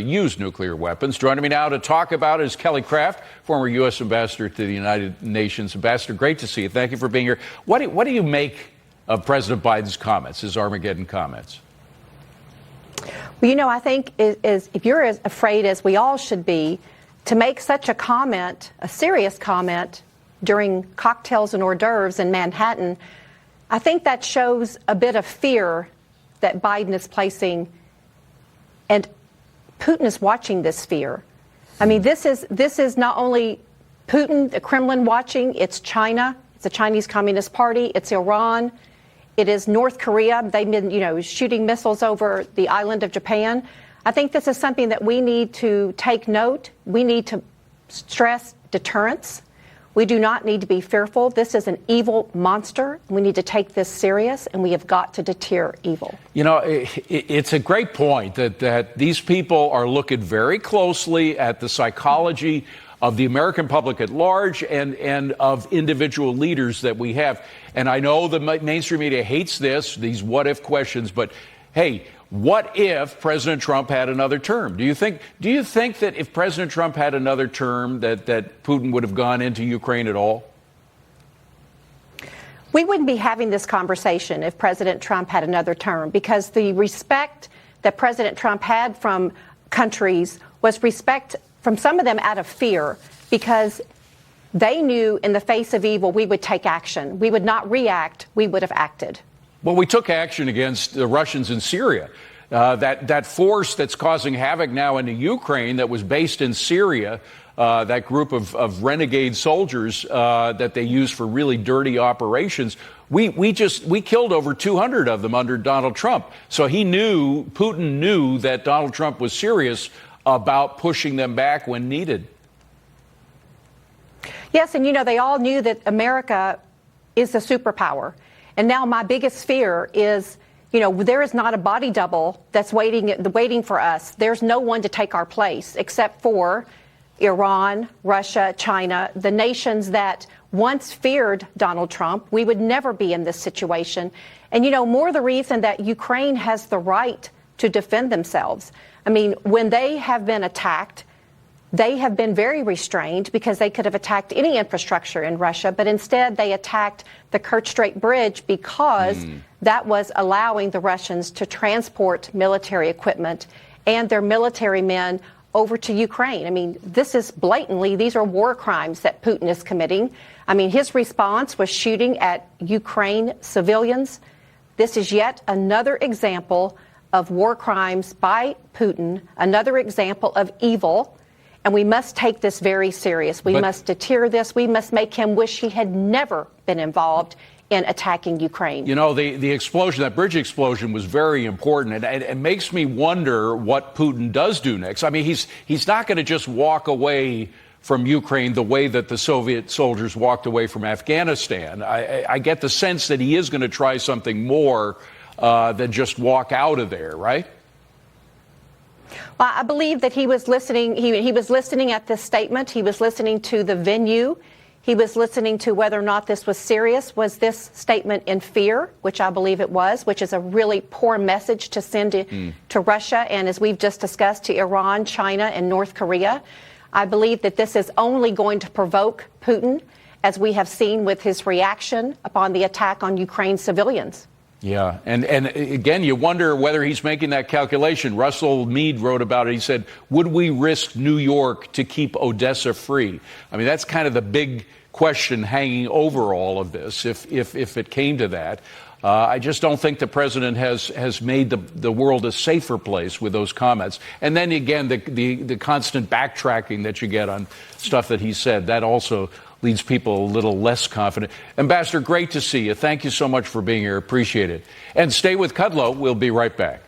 use nuclear weapons. Joining me now to talk about it is Kelly Craft, former U.S. ambassador to the United Nations. Ambassador, great to see you. Thank you for being here. What do you make of President Biden's comments, his Armageddon comments? Well, I think if you're as afraid as we all should be to make such a comment, a serious comment, during cocktails and hors d'oeuvres in Manhattan, I think that shows a bit of fear that Biden is placing, and Putin is watching this fear. I mean, this is not only Putin, the Kremlin watching, it's China, it's the Chinese Communist Party, it's Iran, it is North Korea. They've been, shooting missiles over the island of Japan. I think this is something that we need to take note. We need to stress deterrence. We do not need to be fearful. This is an evil monster. We need to take this serious, and we have got to deter evil. It's a great point that these people are looking very closely at the psychology of the American public at large and of individual leaders that we have. And I know the mainstream media hates these what-if questions, but hey, what if President Trump had another term? Do you think that if President Trump had another term that Putin would have gone into Ukraine at all? We wouldn't be having this conversation if President Trump had another term, because the respect that President Trump had from countries was respect from some of them out of fear, because they knew in the face of evil we would take action. We would not react. We would have acted. Well, we took action against the Russians in Syria. That force that's causing havoc now in the Ukraine that was based in Syria, that group of renegade soldiers that they use for really dirty operations, we killed over 200 of them under Donald Trump. So Putin knew that Donald Trump was serious about pushing them back when needed. Yes, and they all knew that America is the superpower. And now my biggest fear is, there is not a body double that's waiting for us. There's no one to take our place except for Iran, Russia, China, the nations that once feared Donald Trump. We would never be in this situation. And, more the reason that Ukraine has the right to defend themselves. I mean, when they have been attacked, they have been very restrained, because they could have attacked any infrastructure in Russia, but instead they attacked the Kerch Strait Bridge because that was allowing the Russians to transport military equipment and their military men over to Ukraine. I mean, these are war crimes that Putin is committing. I mean, his response was shooting at Ukraine civilians. This is yet another example of war crimes by Putin, another example of evil. And we must take this very serious. We must deter this. We must make him wish he had never been involved in attacking Ukraine. The explosion, that bridge explosion, was very important. And it makes me wonder what Putin does do next. I mean, he's not going to just walk away from Ukraine the way that the Soviet soldiers walked away from Afghanistan. I get the sense that he is going to try something more than just walk out of there, right? Well, I believe that he was listening. He was listening at this statement. He was listening to the venue. He was listening to whether or not this was serious. Was this statement in fear, which I believe it was, which is a really poor message to send to Russia, and as we've just discussed, to Iran, China, and North Korea. I believe that this is only going to provoke Putin, as we have seen with his reaction upon the attack on Ukraine civilians. Yeah, and again, you wonder whether he's making that calculation. Russell Mead wrote about it. He said, would we risk New York to keep Odessa free? I mean, that's kind of the big question hanging over all of this, if it came to that. I just don't think the president has made the world a safer place with those comments. And then again, the constant backtracking that you get on stuff that he said, that also leaves people a little less confident. Ambassador, great to see you. Thank you so much for being here. Appreciate it. And stay with Kudlow. We'll be right back.